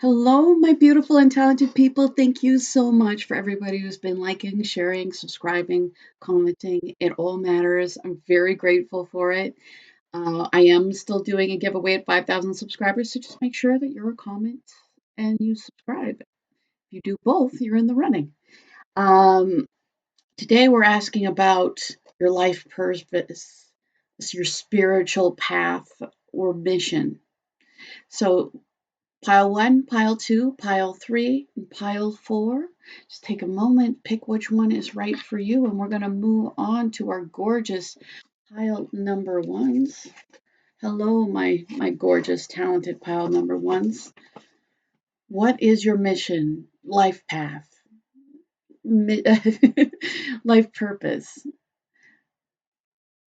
Hello, my beautiful and talented people. Thank you so much for everybody who's been liking, sharing, subscribing, commenting. It all matters. I'm very grateful for it. I am still doing a giveaway at 5,000 subscribers, so just make sure that you're a comment and you subscribe. If you do both, you're in the running. Um, Today, we're asking about your life purpose, your spiritual path or mission. So, pile 1, pile 2, pile 3, and pile 4. Just take a moment, pick which one is right for you, and we're going to move on to our gorgeous pile number 1s. Hello, my gorgeous, talented pile number 1s. What is your mission, life path, life purpose?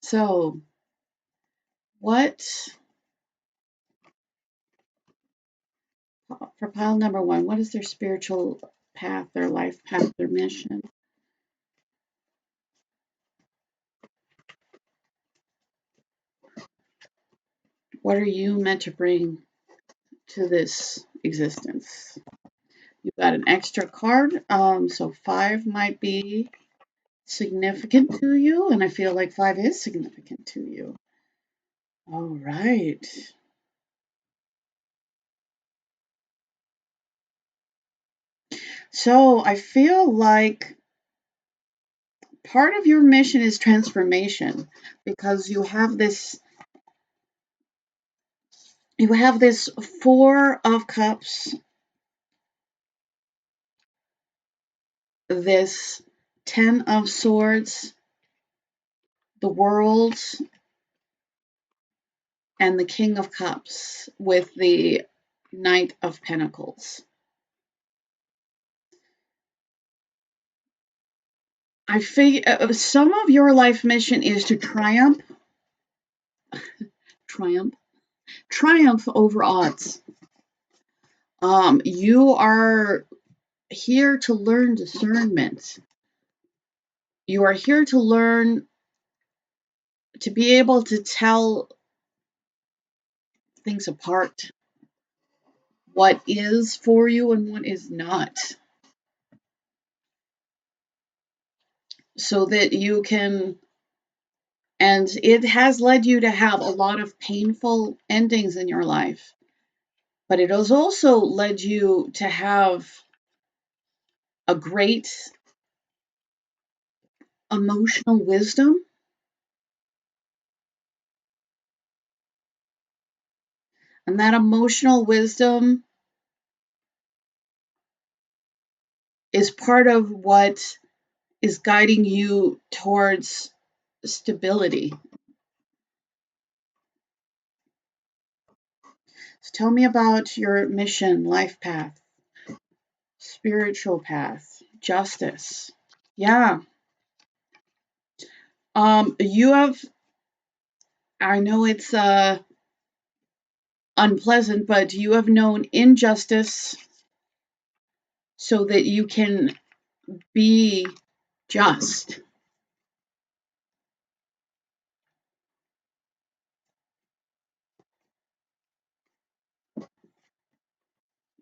So, what for pile number 1? What is their spiritual path, their life path, their mission? What are you meant to bring to this existence? You've got an extra card, so 5 might be significant to you, and I feel like 5 is significant to you. All right. So I feel like part of your mission is transformation because you have this 4 of cups, this 10 of swords, the world, and the king of cups with the knight of pentacles. I figure some of your life mission is to triumph over odds. You are here to learn discernment. You are here to learn to be able to tell things apart, what is for you and what is not, so that you can. And it has led you to have a lot of painful endings in your life, but it has also led you to have a great emotional wisdom. And that emotional wisdom is part of what is guiding you towards stability. So tell me about your mission, life path, spiritual path, justice. Yeah. You have, I know it's unpleasant, but you have known injustice so that you can be just.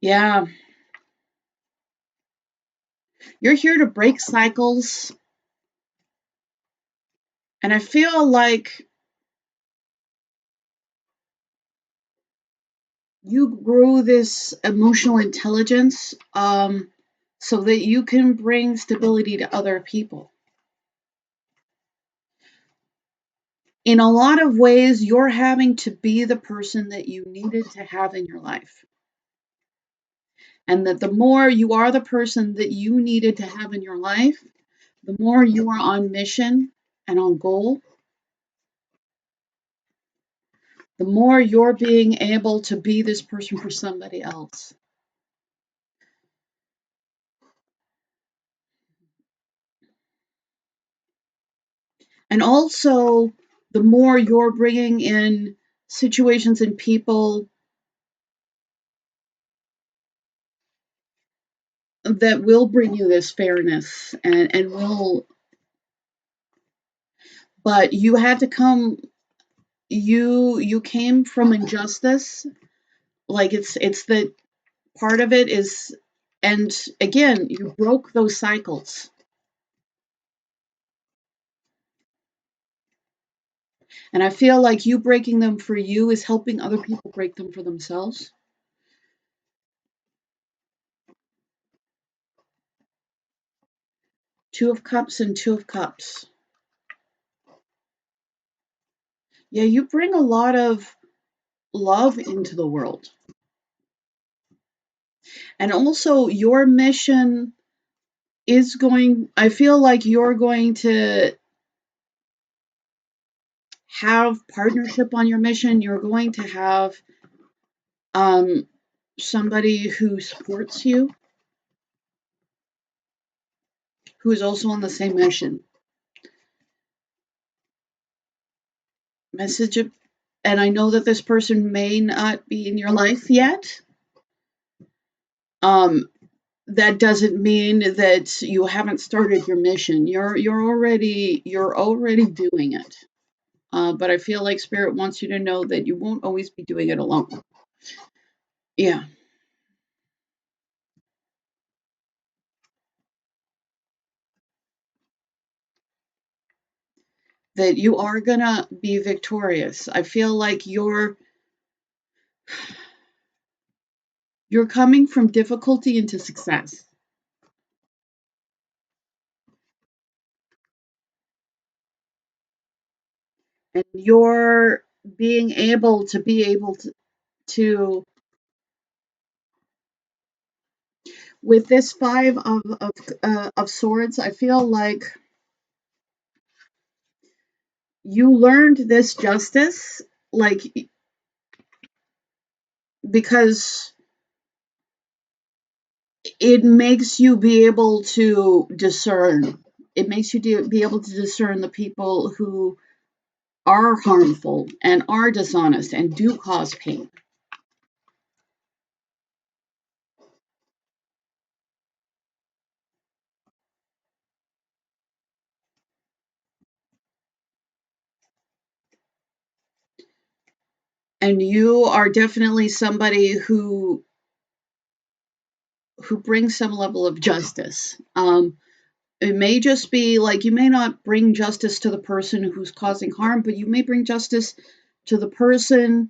Yeah. You're here to break cycles. And I feel like you grew this emotional intelligence so that you can bring stability to other people. In a lot of ways, you're having to be the person that you needed to have in your life. And that the more you are the person that you needed to have in your life, the more you are on mission and on goal, the more you're being able to be this person for somebody else. And also, the more you're bringing in situations and people that will bring you this fairness and will, but you had to come, you came from injustice. Like it's that part of it is, and again, you broke those cycles. And I feel like you breaking them for you is helping other people break them for themselves. Two of Cups and Two of Cups. Yeah, you bring a lot of love into the world. And also, your mission is going, I feel like you're going to have partnership on your mission. You're going to have um, somebody who supports you, who is also on the same mission. Message of, and I know that this person may not be in your life yet. Um, that doesn't mean that you haven't started your mission. You're already doing it. But I feel like Spirit wants you to know that you won't always be doing it alone. Yeah, that you are gonna be victorious. I feel like you're coming from difficulty into success. And you're being able to with this five of swords, I feel like you learned this justice, like, because it makes you be able to discern. It makes you be able to discern the people who are harmful and are dishonest and do cause pain. And you are definitely somebody who brings some level of justice. It may just be like you may not bring justice to the person who's causing harm, but you may bring justice to the person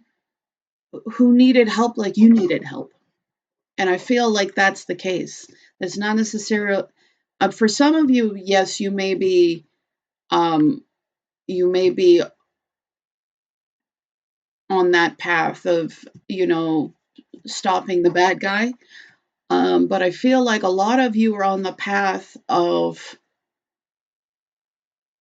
who needed help like you needed help. And I feel like that's the case. It's not necessarily for some of you. Yes, um, you may be on that path of stopping the bad guy. But I feel like a lot of you are on the path of,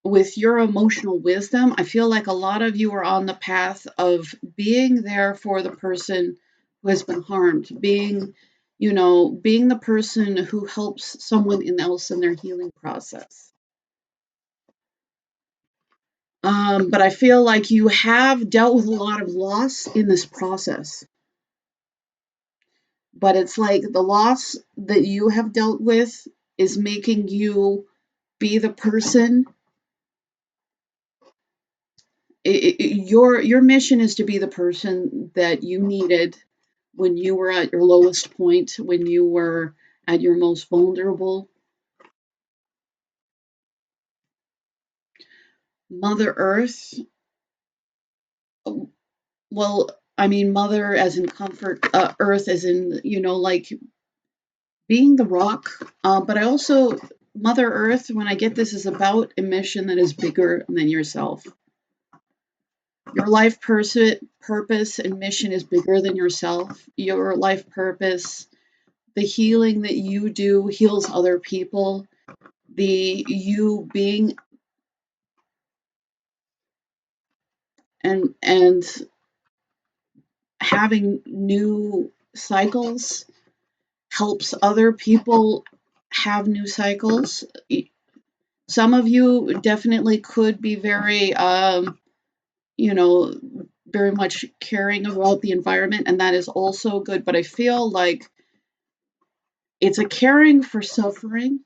with your emotional wisdom, I feel like a lot of you are on the path of being there for the person who has been harmed, being the person who helps someone else in their healing process. But I feel like you have dealt with a lot of loss in this process. But it's like the loss that you have dealt with is making you be the person. Your mission is to be the person that you needed when you were at your lowest point, when you were at your most vulnerable. Mother Earth, well, I mean, Mother as in comfort, Earth as in, like being the rock. But I also, Mother Earth, when I get this, is about a mission that is bigger than yourself. Your life purpose and mission is bigger than yourself. Your life purpose, the healing that you do heals other people. The you being and having new cycles helps other people have new cycles. Some of you definitely could be very you know very much caring about the environment, and that is also good, but I feel like it's a caring for suffering.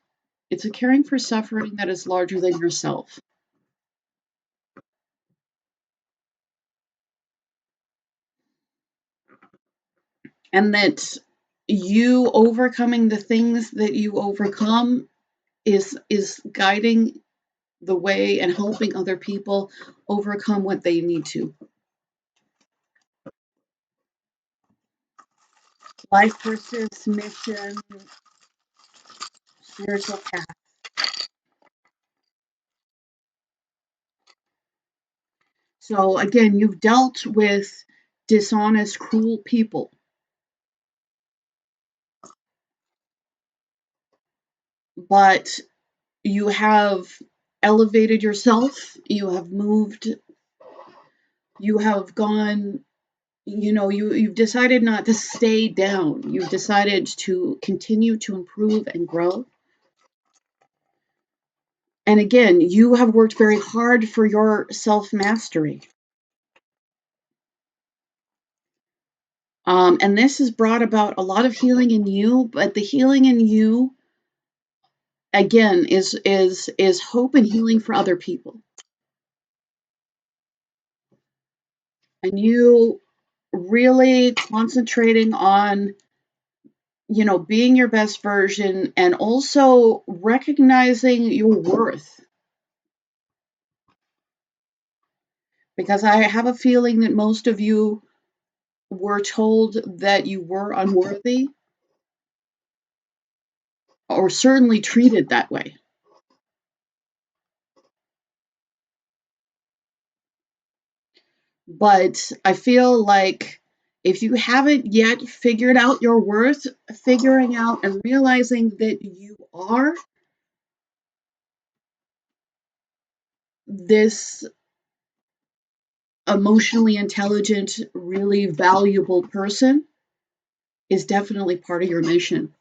It's a caring for suffering that is larger than yourself. And that you overcoming the things that you overcome is guiding the way and helping other people overcome what they need to. Life purpose, mission, spiritual path. So again, you've dealt with dishonest, cruel people, but you have elevated yourself, you have moved, you have gone, you've decided not to stay down. You've decided to continue to improve and grow. And again, you have worked very hard for your self mastery. And this has brought about a lot of healing in you, but the healing in you, again, is hope and healing for other people. And you really concentrating on, being your best version and also recognizing your worth. Because I have a feeling that most of you were told that you were unworthy or certainly treated that way. But I feel like if you haven't yet figured out your worth, figuring out and realizing that you are this emotionally intelligent, really valuable person is definitely part of your mission.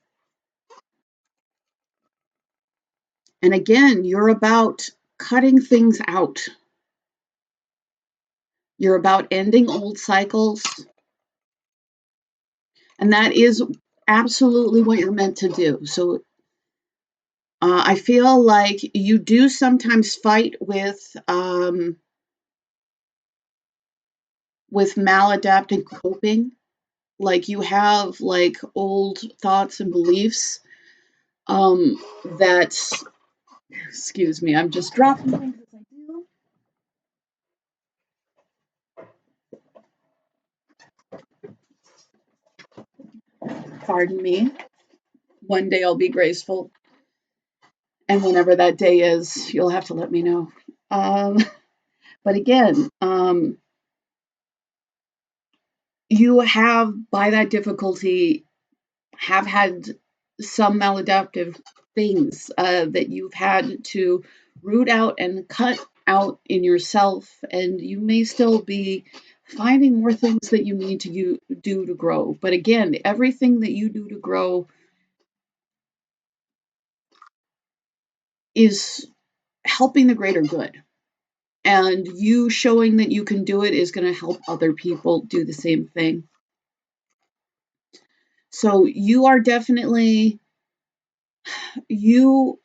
And again, you're about cutting things out. You're about ending old cycles. And that is absolutely what you're meant to do. So I feel like you do sometimes fight with maladaptive coping. Like you have like old thoughts and beliefs that, excuse me, I'm just dropping things as I do. Pardon me. One day I'll be graceful. And whenever that day is, you'll have to let me know. Um, but again, you have, by that difficulty, have had some maladaptive things that you've had to root out and cut out in yourself, and you may still be finding more things that you need to do to grow. But again, everything that you do to grow is helping the greater good. And you showing that you can do it is going to help other people do the same thing. So you are definitely, you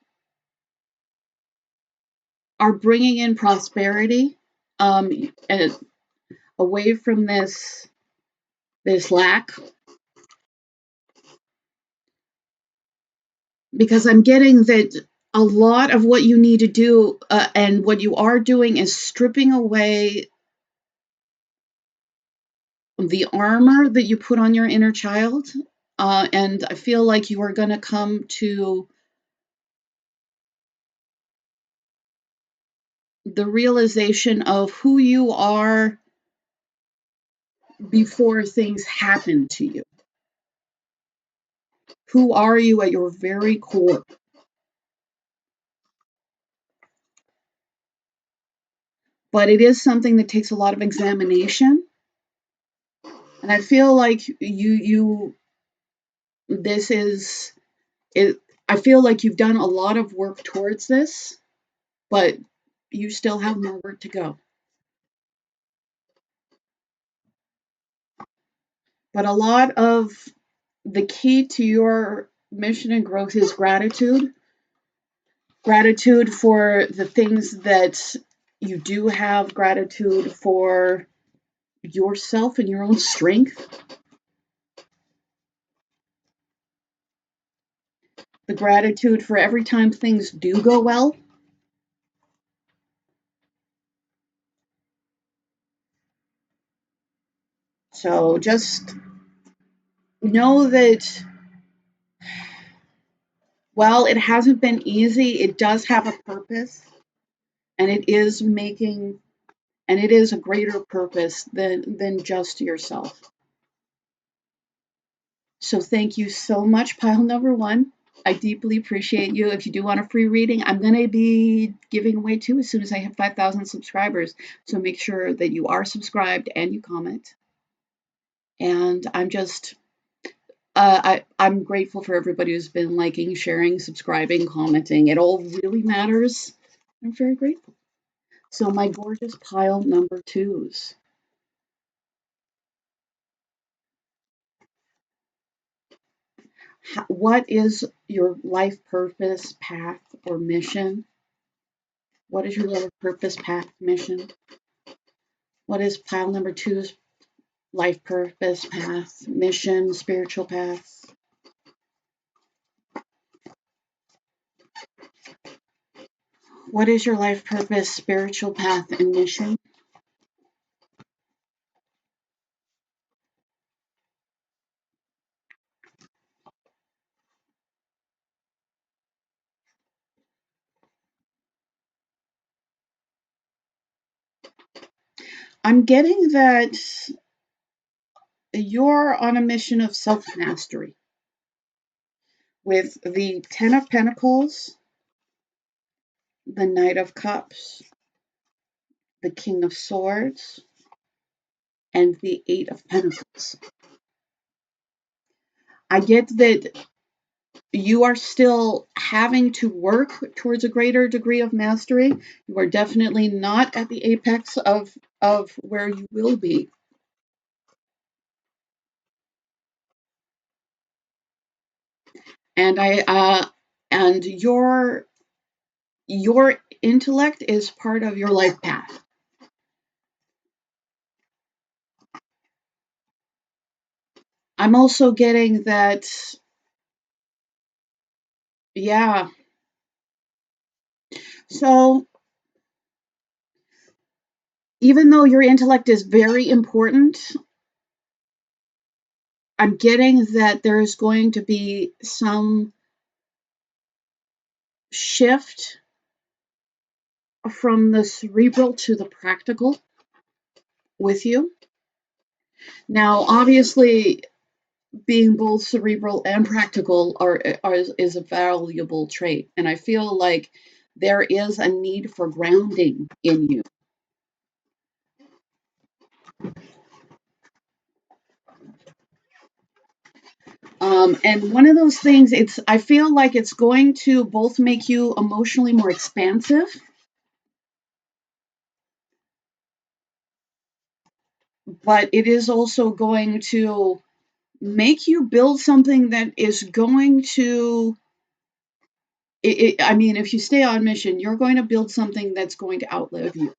are bringing in prosperity, and away from this lack, because I'm getting that a lot of what you need to do and what you are doing is stripping away the armor that you put on your inner child. And I feel like you are going to come to the realization of who you are before things happen to you. Who are you at your very core? But it is something that takes a lot of examination. And I feel like this is it. I feel like you've done a lot of work towards this, but you still have more work to go. But a lot of the key to your mission and growth is gratitude. Gratitude for the things that you do have, gratitude for yourself and your own strength. the gratitude for every time things do go well. So just know that while it hasn't been easy, it does have a purpose, and it is making, and it is a greater purpose than just yourself. So thank you so much, pile number one. I deeply appreciate you. If you do want a free reading, I'm going to be giving away two as soon as I have 5,000 subscribers. So make sure that you are subscribed and you comment. And I'm grateful for everybody who's been liking, sharing, subscribing, commenting. It all really matters. I'm very grateful. So my gorgeous pile number twos. What is your life purpose, path, or mission? What is your life purpose, path, mission? What is pile number two's life purpose, path, mission, spiritual path? What is your life purpose, spiritual path, and mission? I'm getting that you're on a mission of self mastery with the Ten of Pentacles, the Knight of Cups, the King of Swords, and the Eight of Pentacles. I get that you are still having to work towards a greater degree of mastery. You are definitely not at the apex of where you will be. And and your intellect is part of your life path. I'm also getting that, yeah. So even though your intellect is very important, I'm getting that there's going to be some shift from the cerebral to the practical with you. Now, obviously, being both cerebral and practical is a valuable trait, and I feel like there is a need for grounding in you. And one of those things, I feel like it's going to both make you emotionally more expansive, but it is also going to make you build something that is going to, I mean, if you stay on mission, you're going to build something that's going to outlive you.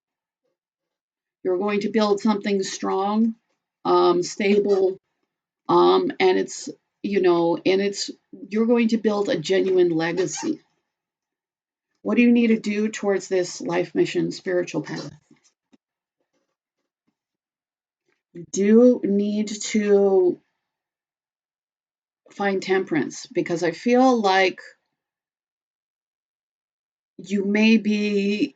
You're going to build something strong, stable, and you're going to build a genuine legacy. What do you need to do towards this life mission, spiritual path? You do need to find temperance, because I feel like you may be,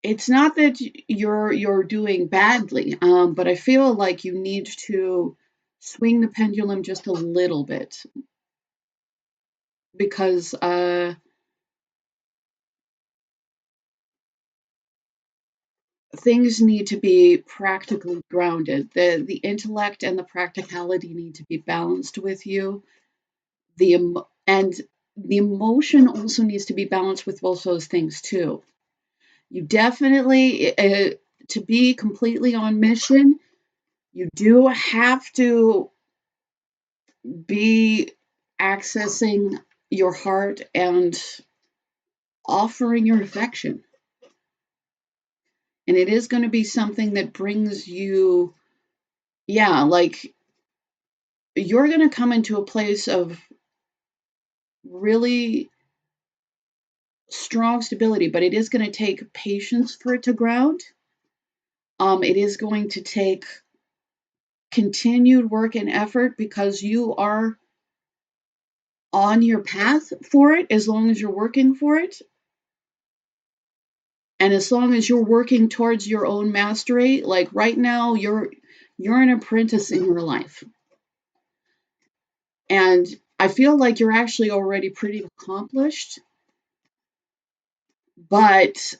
it's not that you're doing badly, but I feel like you need to swing the pendulum just a little bit, because things need to be practically grounded. The intellect and the practicality need to be balanced with you. And the emotion also needs to be balanced with both those things too. You definitely, to be completely on mission, you do have to be accessing your heart and offering your affection. And it is going to be something that brings you, yeah, like you're going to come into a place of really strong stability, but it is going to take patience for it to ground. It is going to take continued work and effort because you are on your path for it as long as you're working for it. And as long as you're working towards your own mastery, like right now, you're an apprentice in your life. And I feel like you're actually already pretty accomplished, but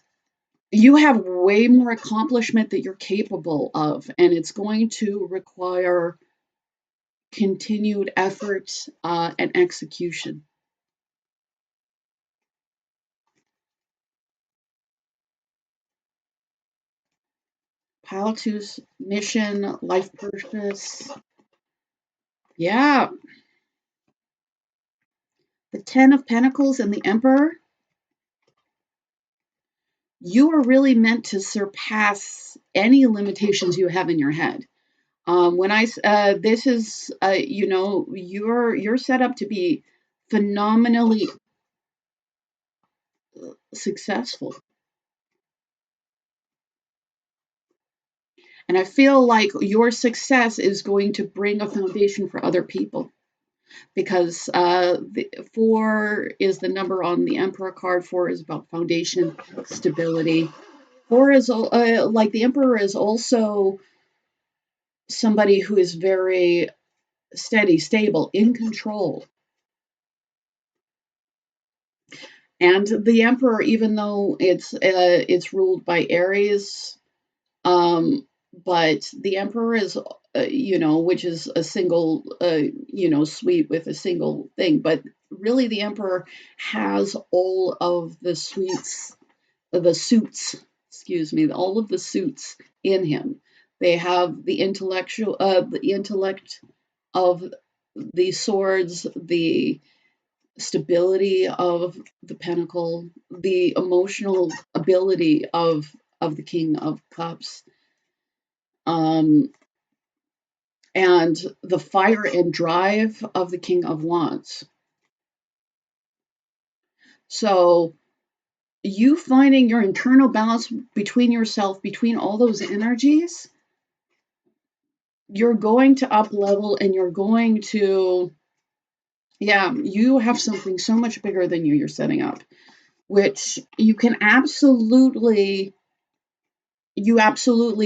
you have way more accomplishment that you're capable of, and it's going to require continued effort and execution. Pile two's mission, life purpose. Yeah, the Ten of Pentacles and the Emperor. You are really meant to surpass any limitations you have in your head. When I this is you know, you're set up to be phenomenally successful, and I feel like your success is going to bring a foundation for other people because the 4 is the number on the Emperor card. 4 is about foundation, stability. 4 is like the Emperor is also somebody who is very steady, stable, in control. And the Emperor, even though it's ruled by Aries, but the Emperor is, you know, which is a single, you know, suite with a single thing. But really, the Emperor has all of the suits, excuse me, all of the suits in him. They have the intellect of the swords, the stability of the pentacle, the emotional ability of the King of Cups, um, and the fire and drive of the King of Wands. So you finding your internal balance between yourself, between all those energies, you're going to up level and you're going to, yeah, you have something so much bigger than you're setting up, which you absolutely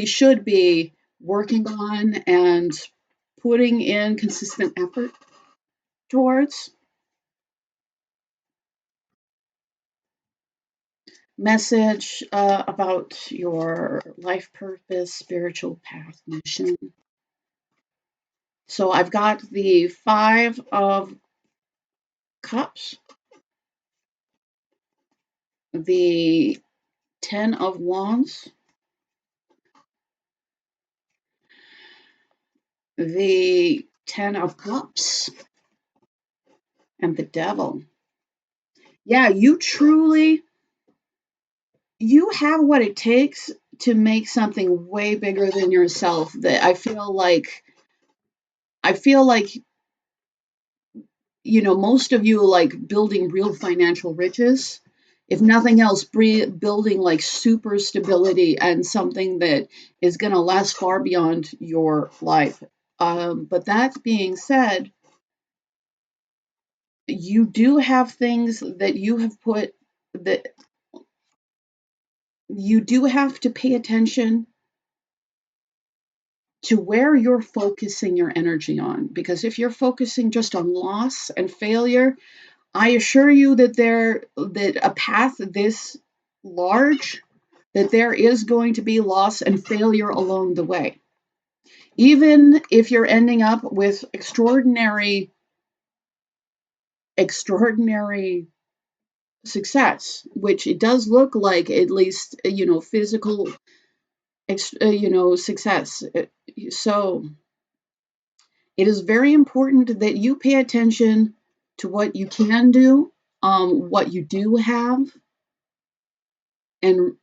should be working on and putting in consistent effort towards. Message about your life purpose, spiritual path, mission. So I've got the 5 of Cups, the 10 of Wands, the 10 of Cups, and the Devil. Yeah, you have what it takes to make something way bigger than yourself. That I feel like you know, most of you like building real financial riches, if nothing else, building like super stability and something that is going to last far beyond your life. But that being said, you do have things that you have put that you do have to pay attention to where you're focusing your energy on, because if you're focusing just on loss and failure, I assure you that a path this large, that there is going to be loss and failure along the way. Even if you're ending up with extraordinary success, which it does look like, at least, you know, physical, you know, success. So it is very important that you pay attention to what you can do, what you do have, and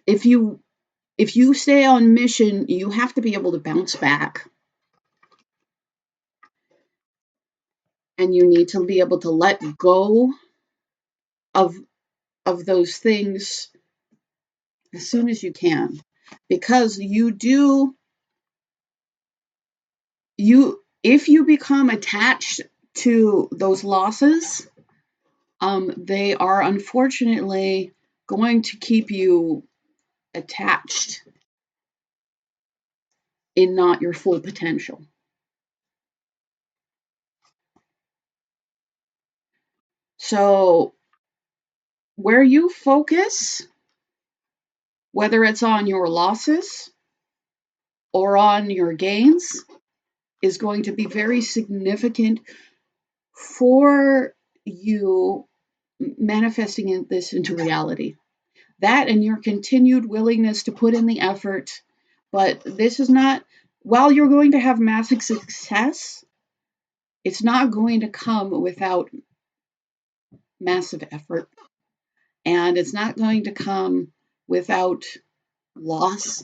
if you stay on mission, you have to be able to bounce back. And you need to be able to let go of those things as soon as you can, because if you become attached to those losses, they are unfortunately going to keep you attached in not your full potential. So where you focus, whether it's on your losses or on your gains, is going to be very significant for you manifesting this into reality. That and your continued willingness to put in the effort. But this is not, while you're going to have massive success, it's not going to come without massive effort. And it's not going to come without loss.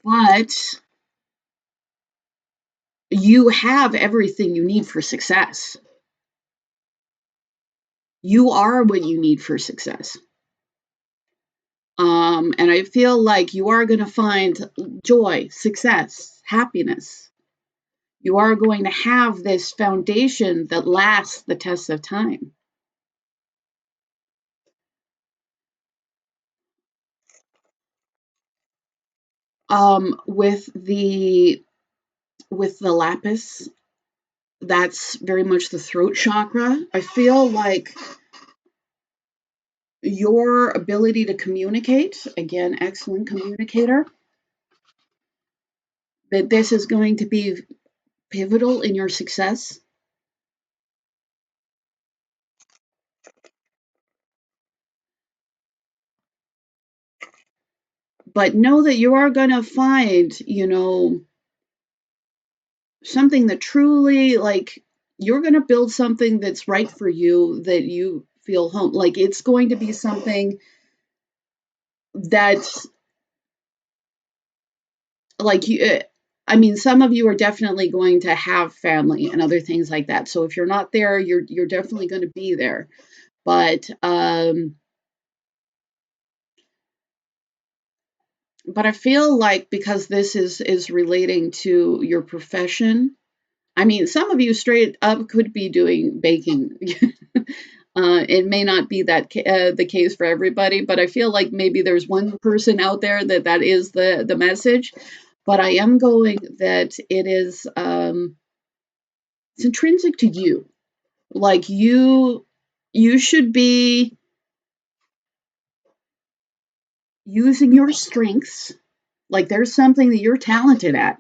But you have everything you need for success. You are what you need for success. And I feel like you are going to find joy, success, happiness. You are going to have this foundation that lasts the test of time. With the lapis, that's very much the throat chakra. I feel like your ability to communicate, again, excellent communicator, that this is going to be pivotal in your success. But know that you are going to find, something that truly, like, you're going to build something that's right for you, that you feel home. Like, it's going to be something that's like I mean, some of you are definitely going to have family and other things like that. So if you're not there, you're definitely going to be there. But I feel like, because this is relating to your profession, I mean, some of you straight up could be doing baking. It may not be the case for everybody, but I feel like maybe there's one person out there that is the message. But I am going that it's intrinsic to you. Like, you should be using your strengths. Like, there's something that you're talented at,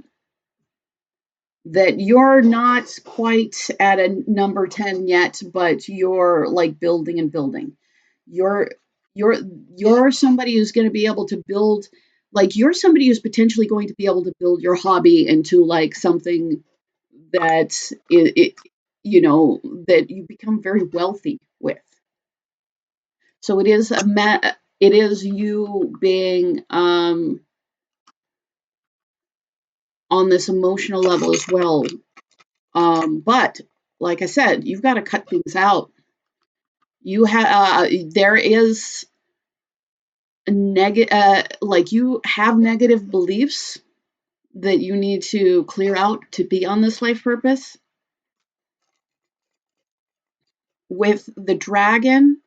that you're not quite at a number 10 yet, but you're like building and building. You're you're you're somebody who's going to be able to build, like, you're somebody who's potentially going to be able to build your hobby into like something that that you become very wealthy with. So it is you being on this emotional level as well. But like I said, you've got to cut things out. There is like, you have negative beliefs that you need to clear out to be on this life purpose. With the dragon,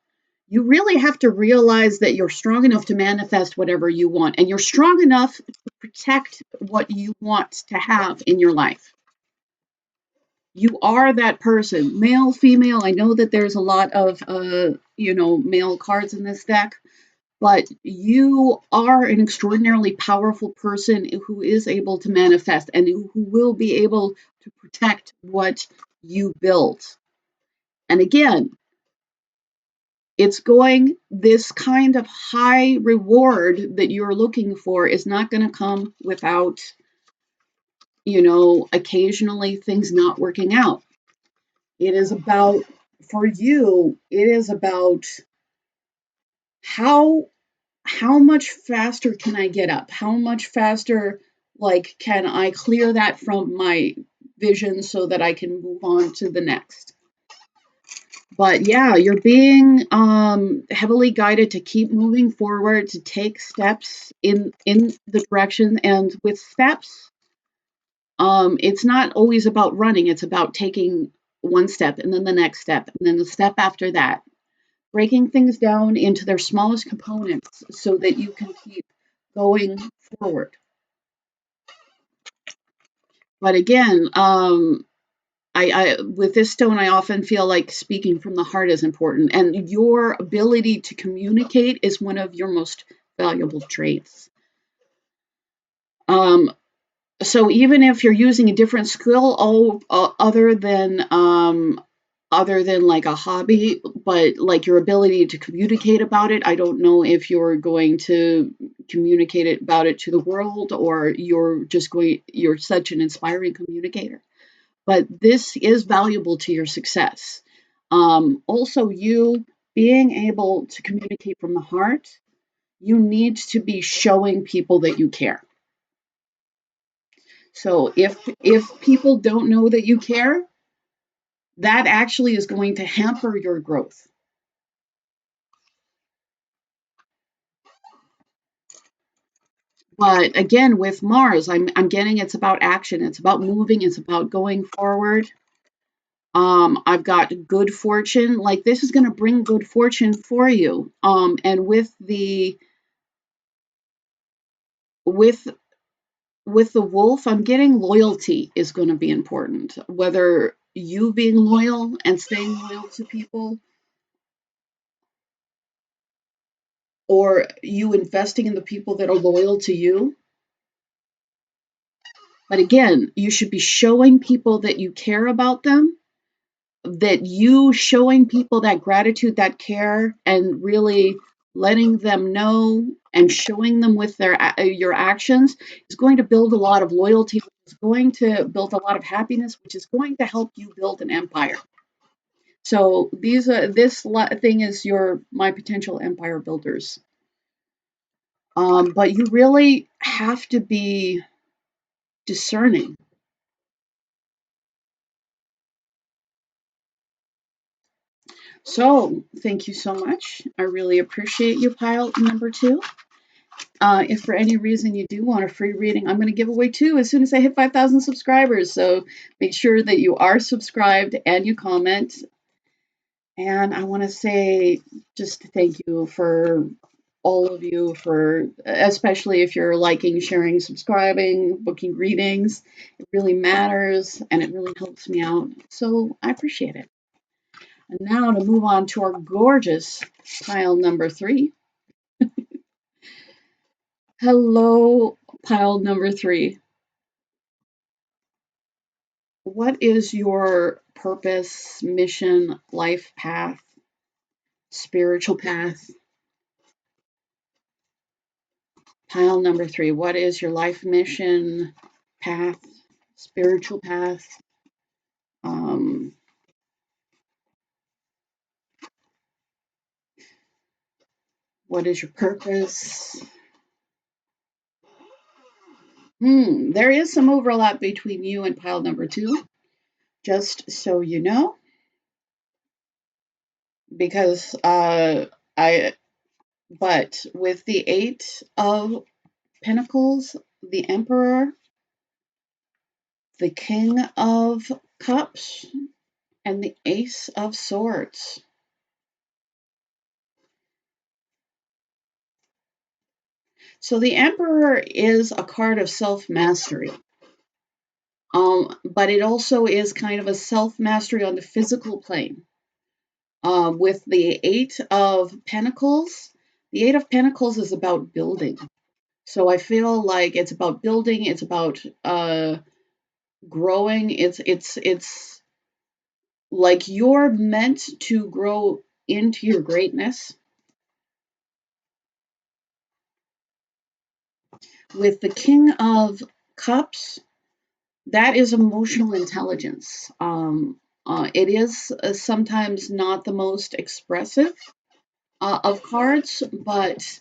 you really have to realize that you're strong enough to manifest whatever you want, and you're strong enough to protect what you want to have in your life. You are that person, male, female. I know that there's a lot of male cards in this deck, but you are an extraordinarily powerful person who is able to manifest, and who will be able to protect what you build. And again, this kind of high reward that you're looking for is not going to come without, occasionally things not working out. It is about, for you, it is about how much faster can I get up? How much faster, like, can I clear that from my vision so that I can move on to the next? But yeah, you're being heavily guided to keep moving forward, to take steps in the direction. And with steps, it's not always about running. It's about taking one step and then the next step and then the step after that, breaking things down into their smallest components so that you can keep going forward. But again, I with this stone, I often feel like speaking from the heart is important, and your ability to communicate is one of your most valuable traits. Um, so even if you're using a different skill, other than like a hobby, but like your ability to communicate about it, I don't know if you're going to communicate about it to the world, or you're such an inspiring communicator. But this is valuable to your success. Also, you being able to communicate from the heart, you need to be showing people that you care. So if people don't know that you care, that actually is going to hamper your growth. But again, with Mars, I'm getting it's about action, it's about moving, it's about going forward. I've got good fortune. Like, this is going to bring good fortune for you. And with with the wolf, I'm getting loyalty is going to be important. Whether you being loyal and staying loyal to people, or you investing in the people that are loyal to you. But again, you should be showing people that you care about them, that you showing people that gratitude, that care, and really letting them know and showing them with your actions is going to build a lot of loyalty, which is going to build a lot of happiness, which is going to help you build an empire. So thing is your my potential empire builders. But you really have to be discerning. So thank you so much. I really appreciate you, pile number two. If for any reason you do want a free reading, I'm going to give away two as soon as I hit 5,000 subscribers. So make sure that you are subscribed and you comment. And I want to say just thank you for all of you, for especially if you're liking, sharing, subscribing, booking readings. It really matters and it really helps me out. So I appreciate it. And now to move on to our gorgeous pile number three. Hello, pile number three. What is your purpose, mission, life path, spiritual path? Pile number three. What is your life mission, path, spiritual path? Um, what is your purpose? There is some overlap between you and pile number two, just so you know, because but with the Eight of Pentacles, the Emperor, the King of Cups, and the Ace of Swords. So the Emperor is a card of self-mastery. But it also is kind of a self-mastery on the physical plane. With the Eight of Pentacles, the Eight of Pentacles is about building. So I feel like it's about building. It's about growing. It's like you're meant to grow into your greatness. With the King of Cups, that is emotional intelligence. It is sometimes not the most expressive, of cards, but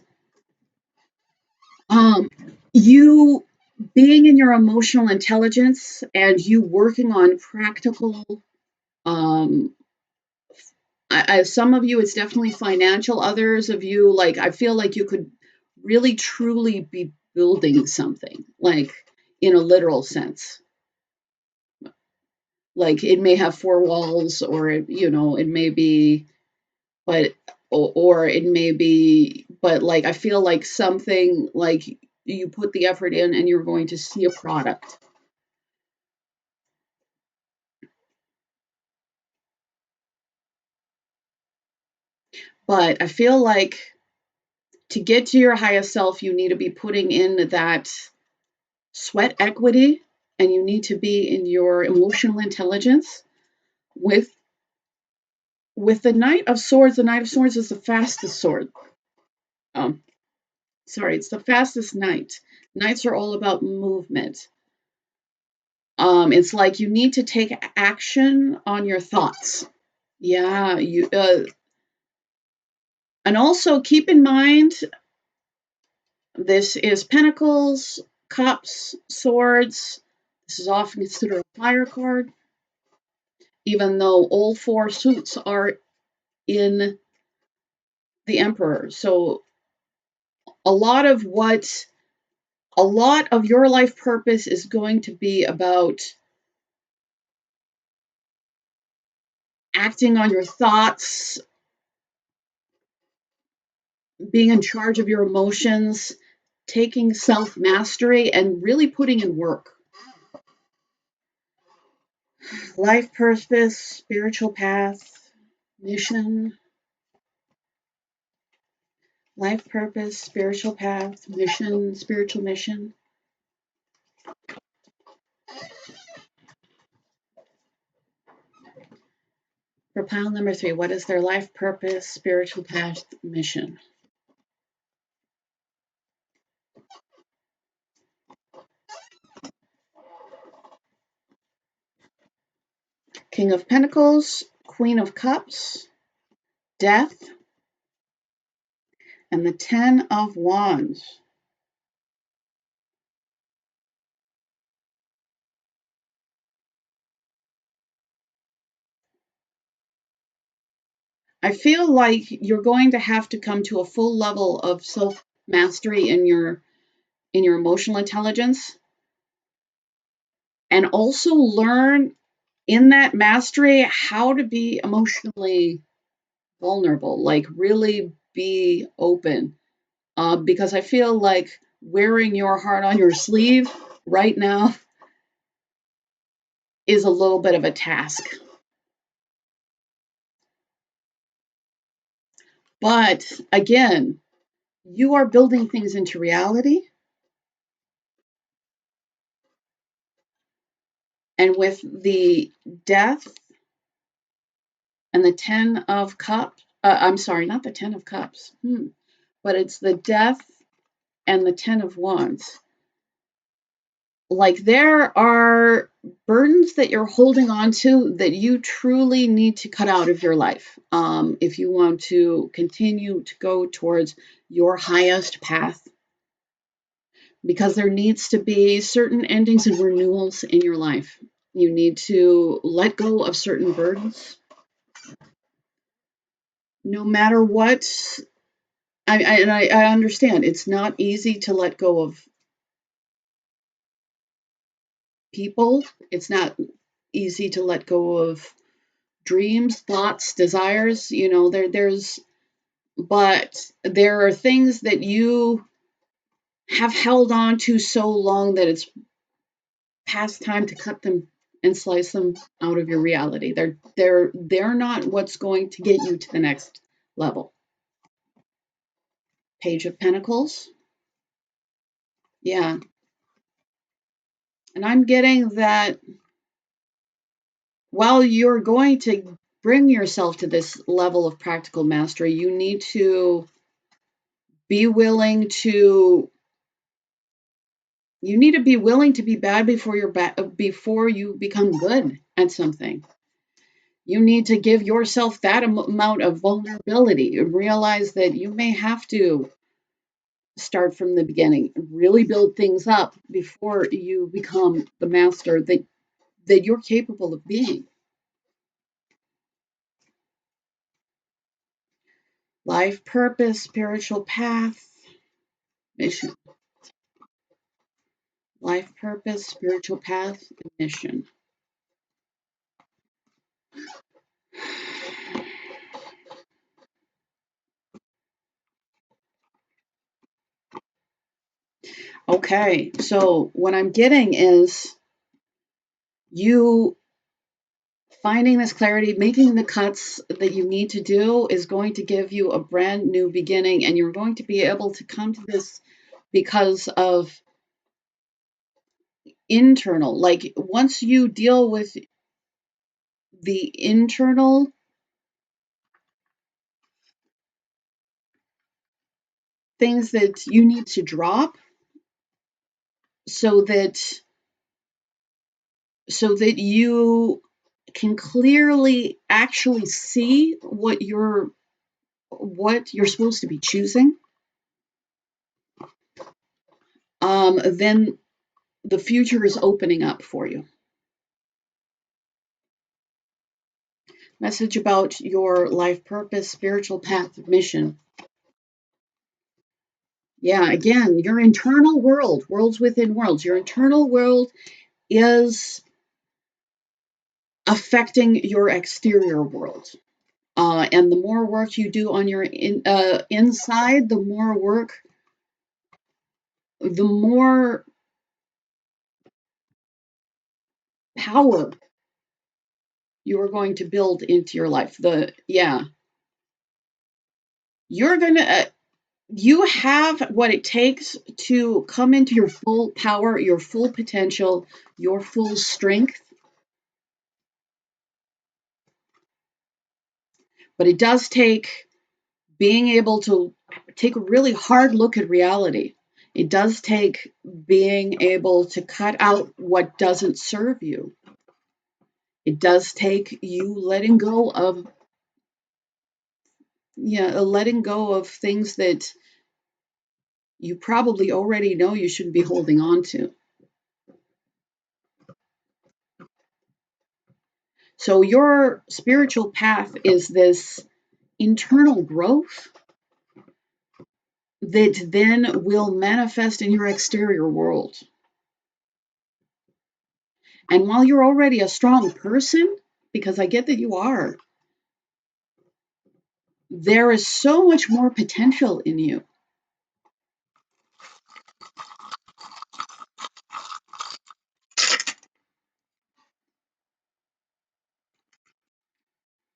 um, you being in your emotional intelligence and you working on practical, um, some of you, it's definitely financial. Others of you, like, I feel like you could really truly be building something, like in a literal sense. Like it may have four walls, or it may be, but or it may be, but like I feel like something like you put the effort in and you're going to see a product. But I feel like to get to your highest self, you need to be putting in that sweat equity, and you need to be in your emotional intelligence with the Knight of Swords. The Knight of Swords is the fastest sword. Um, sorry, it's the fastest knight. Knights are all about movement. It's like you need to take action on your thoughts. Yeah, you and also keep in mind this is Pentacles, Cups, Swords. This is often considered a fire card, even though all four suits are in the Emperor. So a lot of what a lot of your life purpose is going to be about acting on your thoughts, being in charge of your emotions, taking self mastery, and really putting in work. Life purpose, spiritual path, mission. Life purpose, spiritual path, mission, spiritual mission. For pile number 3, what is their life purpose, spiritual path, mission? King of Pentacles, Queen of Cups, Death, and the Ten of Wands. I feel like you're going to have to come to a full level of self mastery in your emotional intelligence, and also learn in that mastery how to be emotionally vulnerable, like really be open. Because I feel like wearing your heart on your sleeve right now is a little bit of a task. But again, you are building things into reality. And with the Death and the Ten of Cups, I'm sorry, not the Ten of Cups, but it's the Death and the Ten of Wands. Like there are burdens that you're holding on to that you truly need to cut out of your life, if you want to continue to go towards your highest path, because there needs to be certain endings and renewals in your life. You need to let go of certain burdens, no matter what. I understand it's not easy to let go of people. It's not easy to let go of dreams, thoughts, desires. But there are things that you have held on to so long that it's past time to cut them and slice them out of your reality. They're not what's going to get you to the next level. Page of Pentacles. Yeah. And I'm getting that while you're going to bring yourself to this level of practical mastery, you need to be willing to be bad before you're bad, before you become good at something. You need to give yourself that amount of vulnerability and realize that you may have to start from the beginning and really build things up before you become the master that you're capable of being. Life purpose, spiritual path, mission. Life purpose, spiritual path, and mission. Okay, so what I'm getting is you finding this clarity, making the cuts that you need to do is going to give you a brand new beginning, and you're going to be able to come to this because of internal. Like once you deal with the internal things that you need to drop so that you can clearly actually see what you're supposed to be choosing, then the future is opening up for you. Message about your life purpose, spiritual path, mission. Yeah, again, your internal world, worlds within worlds, your internal world is affecting your exterior world. And the more work you do on your inside, the more power you are going to build into your life. You're gonna you have what it takes to come into your full power, your full potential, your full strength. But it does take being able to take a really hard look at reality. It does take being able to cut out what doesn't serve you. It does take you letting go of things that you probably already know you shouldn't be holding on to. So your spiritual path is this internal growth that then will manifest in your exterior world. And while you're already a strong person, because I get that you are, there is so much more potential in you.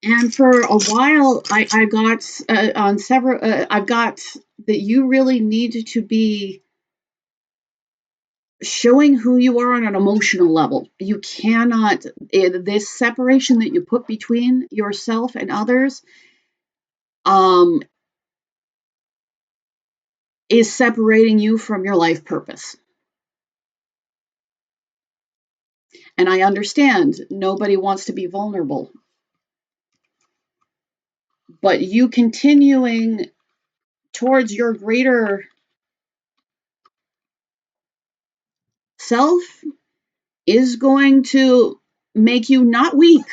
And for a while, I got on several. I've got that you really need to be showing who you are on an emotional level. You cannot this separation that you put between yourself and others um, is separating you from your life purpose. And I understand nobody wants to be vulnerable, but you continuing towards your greater self is going to make you not weak,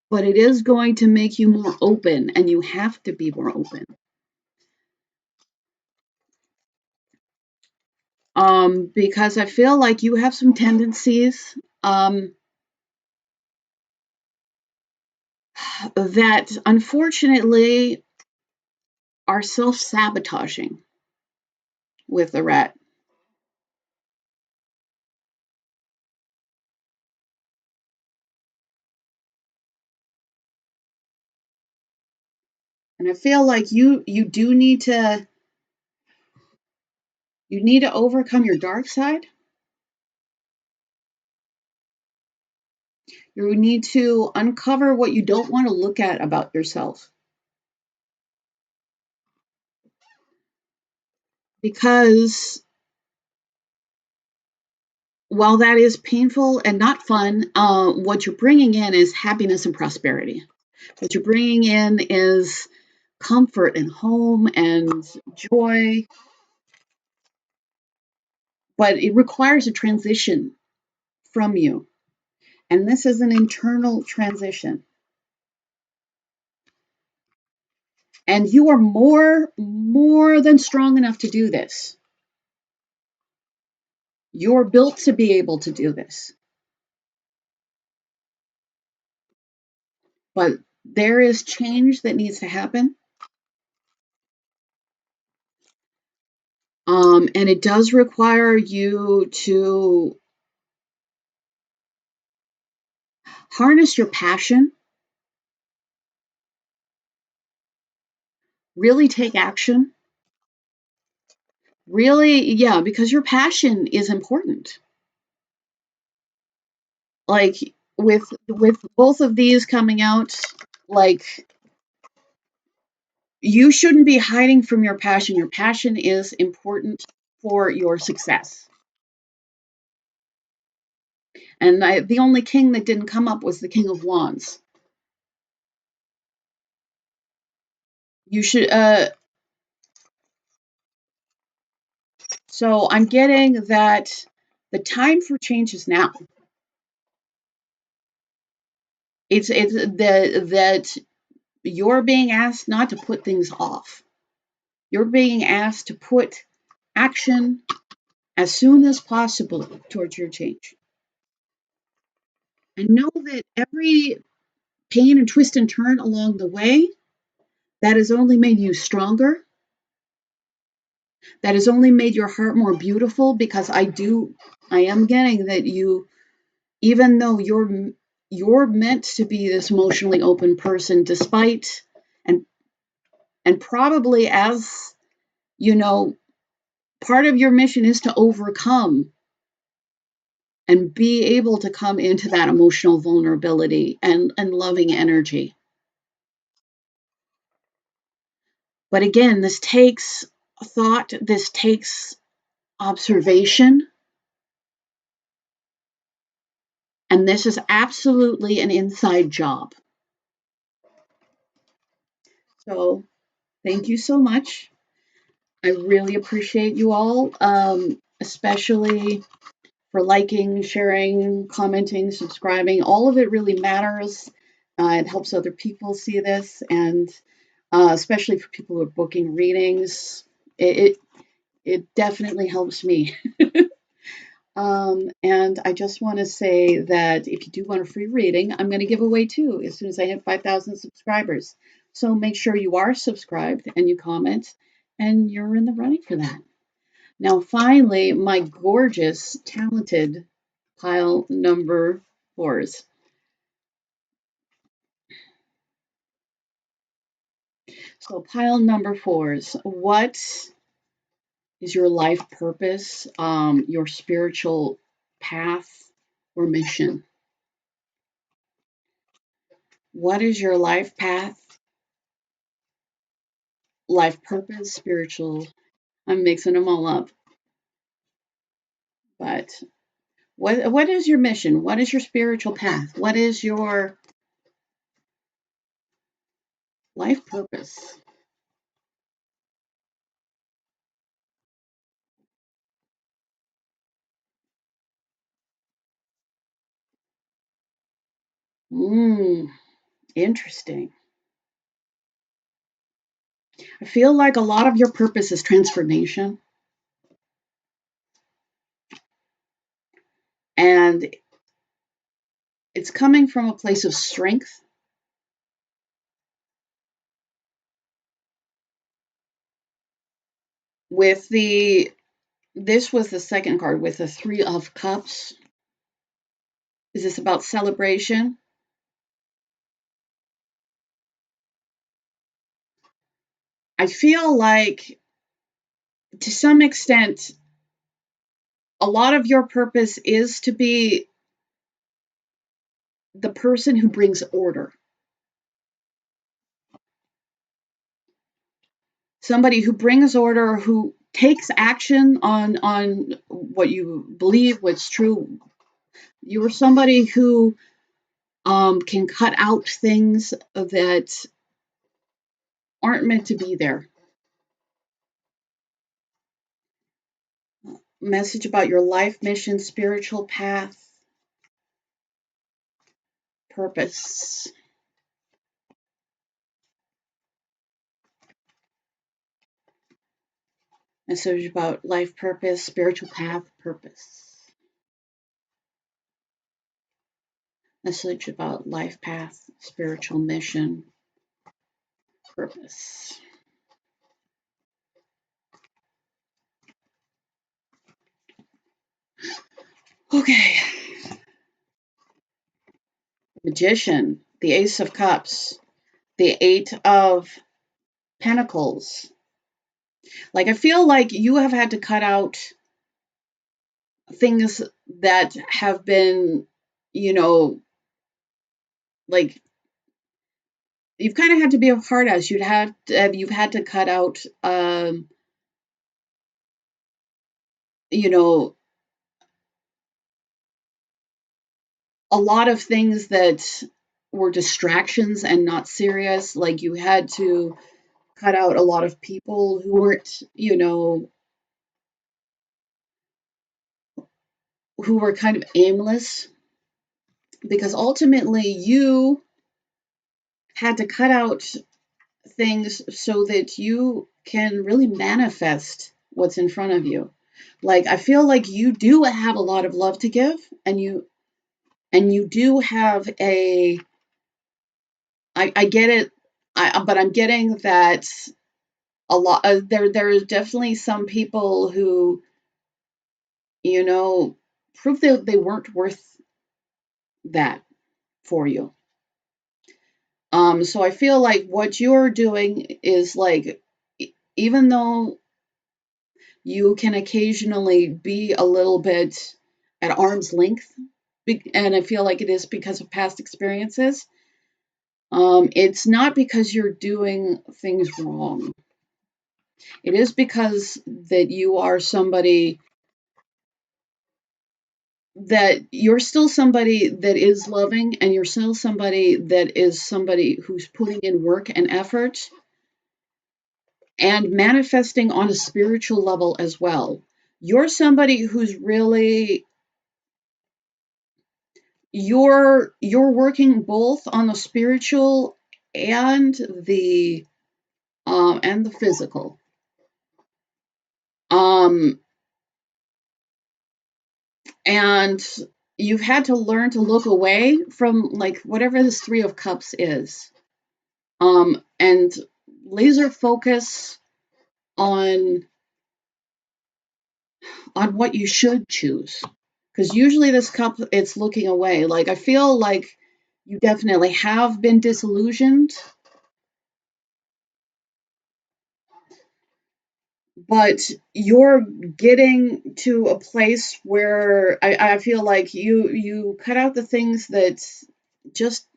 but it is going to make you more open, and you have to be more open. Because I feel like you have some tendencies that unfortunately are self sabotaging with the rat. And I feel like you need to overcome your dark side. You need to uncover what you don't want to look at about yourself. Because while that is painful and not fun, what you're bringing in is happiness and prosperity. What you're bringing in is comfort and home and joy, but it requires a transition from you. And this is an internal transition. And you are more than strong enough to do this. You're built to be able to do this. But there is change that needs to happen. And it does require you to harness your passion, really take action. Really, yeah, because your passion is important. Like with both of these coming out, like you shouldn't be hiding from your passion. Your passion is important for your success. And the only king that didn't come up was the King of Wands. You should. So I'm getting that the time for change is now. It's that you're being asked not to put things off. You're being asked to put action as soon as possible towards your change. And know that every pain and twist and turn along the way, that has only made you stronger. That has only made your heart more beautiful because I am getting that you, even though you're meant to be this emotionally open person, despite and and probably as you know, part of your mission is to overcome and be able to come into that emotional vulnerability and loving energy. But again, this takes thought, this takes observation, and this is absolutely an inside job. So, thank you so much. I really appreciate you all, especially for liking, sharing, commenting, subscribing. All of it really matters. It helps other people see this, and especially for people who are booking readings, it it definitely helps me. And I just want to say that if you do want a free reading, I'm going to give away two as soon as I hit 5,000 subscribers. So make sure you are subscribed and you comment, and you're in the running for that. Now, finally, my gorgeous, talented pile number fours. So, pile number fours, what is your life purpose, your spiritual path or mission? What is your life path, life purpose, spiritual? I'm mixing them all up. But what is your mission? What is your spiritual path? What is your life purpose? Interesting. I feel like a lot of your purpose is transformation. And it's coming from a place of strength. With this was the second card with the Three of Cups. Is this about celebration? I feel like to some extent, a lot of your purpose is to be the person who brings order. Somebody who brings order, who takes action on what you believe, what's true. You are somebody who can cut out things that aren't meant to be there. Message about your life mission, spiritual path, purpose. Message about life purpose, spiritual path, purpose. Message about life path, spiritual mission, purpose. Okay. Magician, the Ace of Cups, the Eight of Pentacles. Like, I feel like you have had to cut out things that have been, you know, like, you've kind of had to be a hard ass. You've had to cut out, you know, a lot of things that were distractions and not serious. Like, you had to cut out a lot of people who weren't, who were kind of aimless, because ultimately you had to cut out things so that you can really manifest what's in front of you. Like, I feel like you do have a lot of love to give, and you do have a, I get it, but I'm getting that a lot, there's definitely some people who, prove that they weren't worth that for you. So I feel like what you're doing is like, even though you can occasionally be a little bit at arm's length, and I feel like it is because of past experiences, it's not because you're doing things wrong. It is because that you are somebody, that you're still somebody that is loving, and you're still somebody that is somebody who's putting in work and effort and manifesting on a spiritual level as well. You're somebody who's really, you're working both on the spiritual and the physical. Um and you've had to learn to look away from, like, whatever this 3 of Cups is, and laser focus on what you should choose, because usually this cup, it's looking away. Like, I feel like you definitely have been disillusioned, but you're getting to a place where I feel like you cut out the things that just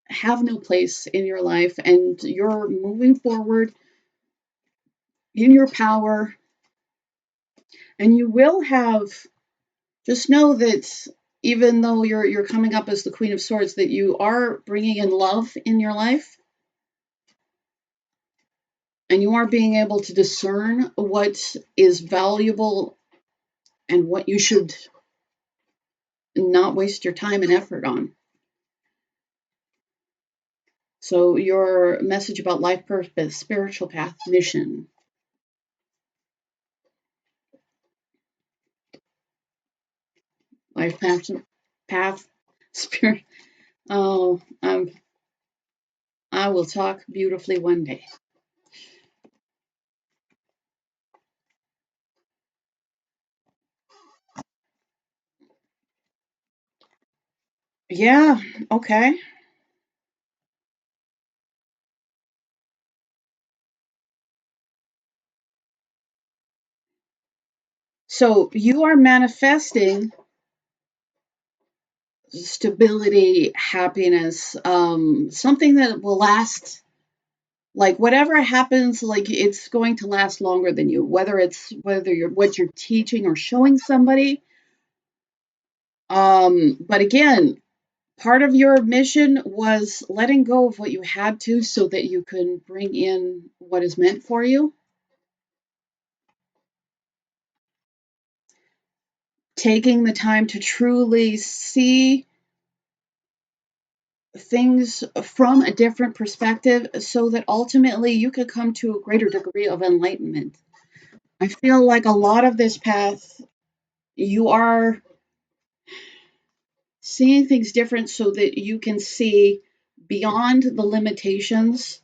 have no place in your life, and you're moving forward in your power, and you will have, just know that even though you're coming up as the Queen of Swords, that you are bringing in love in your life, and you are being able to discern what is valuable and what you should not waste your time and effort on. So your message about life purpose, spiritual path, mission. Life path, spirit. Oh, I will talk beautifully one day. Yeah, okay. So you are manifesting stability, happiness, something that will last Like whatever happens, like it's going to last longer than you, whether you're what you're teaching or showing somebody. But again, part of your mission was letting go of what you had to so that you can bring in what is meant for you. Taking the time to truly see things from a different perspective so that ultimately you could come to a greater degree of enlightenment. I feel like a lot of this path, you are seeing things different so that you can see beyond the limitations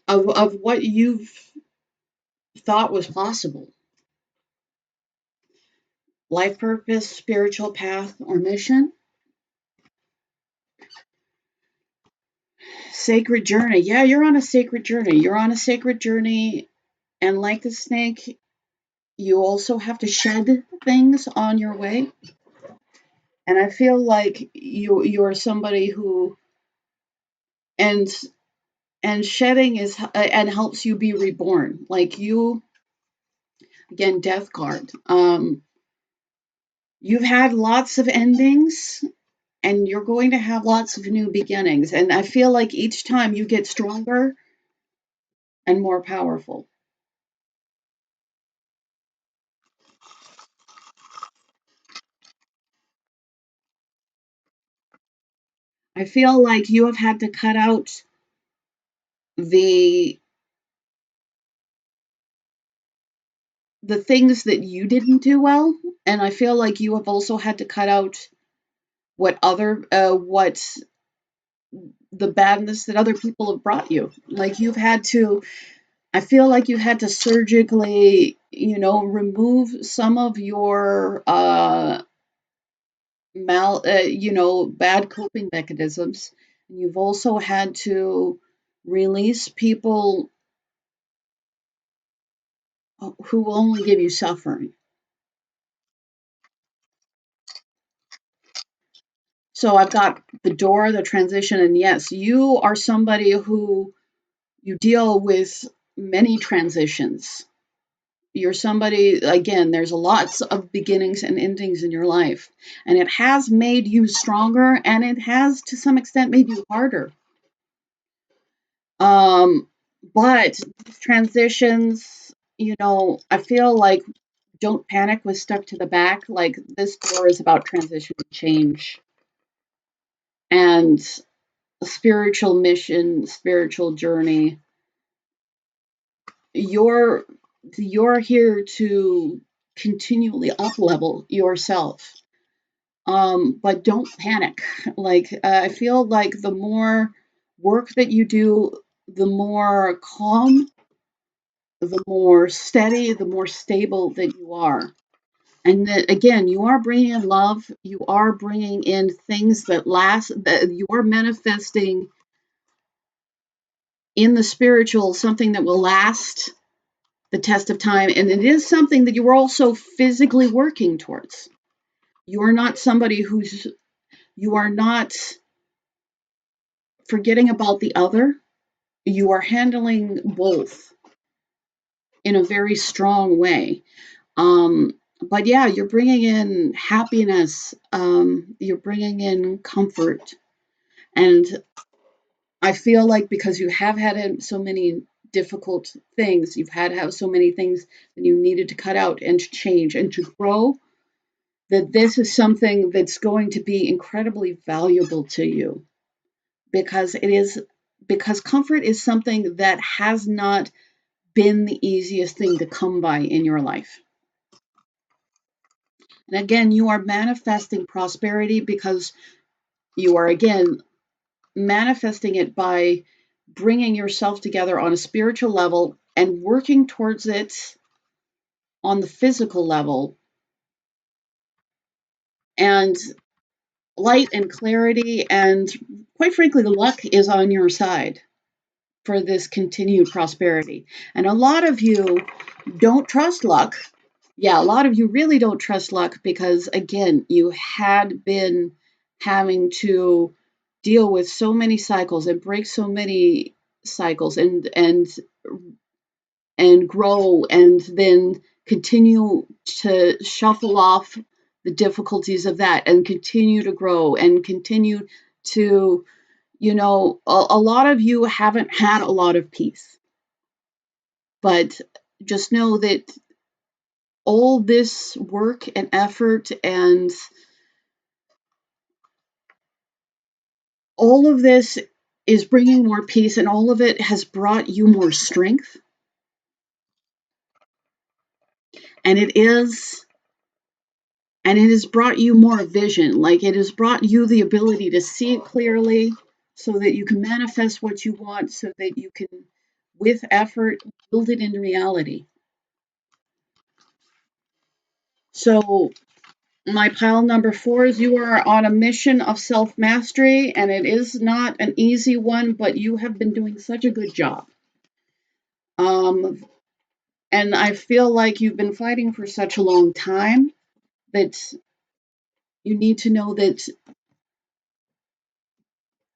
of what you've thought was possible. Life purpose, spiritual path, or mission. Sacred journey. Yeah, you're on a sacred journey. You're on a sacred journey. And like the snake, you also have to shed things on your way. And I feel like you're somebody who and and shedding is and helps you be reborn. Like you again, death card. You've had lots of endings and you're going to have lots of new beginnings. And I feel like each time you get stronger and more powerful. I feel like you have had to cut out the the things that you didn't do well, and I feel like you have also had to cut out what the badness that other people have brought you. Like you've had to I feel like you had to surgically, remove some of your bad coping mechanisms. You've also had to release people who will only give you suffering. So I've got the door, the transition, and yes, you are somebody who you deal with many transitions. You're somebody, again, there's lots of beginnings and endings in your life, and it has made you stronger and it has to some extent made you harder. Um, but these transitions, I feel like don't panic was stuck to the back. Like this door is about transition and change and spiritual mission, spiritual journey. You're you're here to continually up level yourself. But don't panic. Like I feel like the more work that you do, the more calm, the more steady, the more stable that you are. And that again, you are bringing in love. You are bringing in things that last. That you are manifesting in the spiritual something that will last the test of time. And it is something that you are also physically working towards. You are not somebody you are not forgetting about the other. You are handling both in a very strong way. But yeah, you're bringing in happiness. You're bringing in comfort. And I feel like because you have had so many difficult things, you've had to have so many things that you needed to cut out and to change and to grow, that this is something that's going to be incredibly valuable to you because comfort is something that has not been the easiest thing to come by in your life. And again, you are manifesting prosperity because you are again manifesting it by bringing yourself together on a spiritual level and working towards it on the physical level. And light and clarity and quite frankly the luck is on your side for this continued prosperity. And a lot of you don't trust luck. Yeah, a lot of you really don't trust luck because again, you had been having to deal with so many cycles and break so many cycles and grow and then continue to shuffle off the difficulties of that and continue to grow and continue to, a lot of you haven't had a lot of peace, but just know that all this work and effort and all of this is bringing more peace, and all of it has brought you more strength. And it has brought you more vision. Like, it has brought you the ability to see it clearly so that you can manifest what you want, so that you can, with effort, build it into reality. So my pile number 4 is you are on a mission of self-mastery, and it is not an easy one, but you have been doing such a good job. And I feel like you've been fighting for such a long time that you need to know that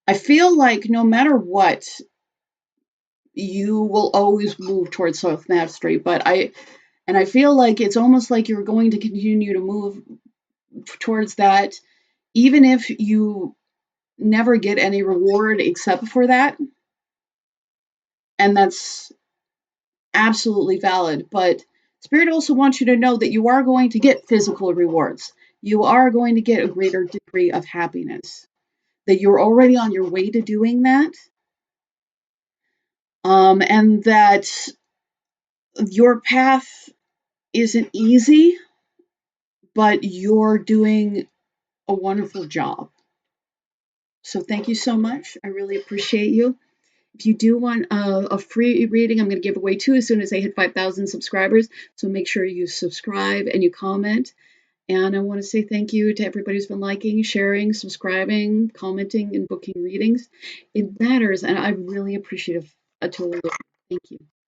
I feel like no matter what, you will always move towards self-mastery. And I feel like it's almost like you're going to continue to move towards that, even if you never get any reward except for that. And that's absolutely valid. But Spirit also wants you to know that you are going to get physical rewards. You are going to get a greater degree of happiness. That you're already on your way to doing that. And that your path isn't easy, but you're doing a wonderful job. So thank you so much. I really appreciate you. If you do want a free reading, I'm going to give away 2 as soon as I hit 5,000 subscribers. So make sure you subscribe and you comment. And I want to say thank you to everybody who's been liking, sharing, subscribing, commenting, and booking readings. It matters, and I really appreciate a total. Thank you.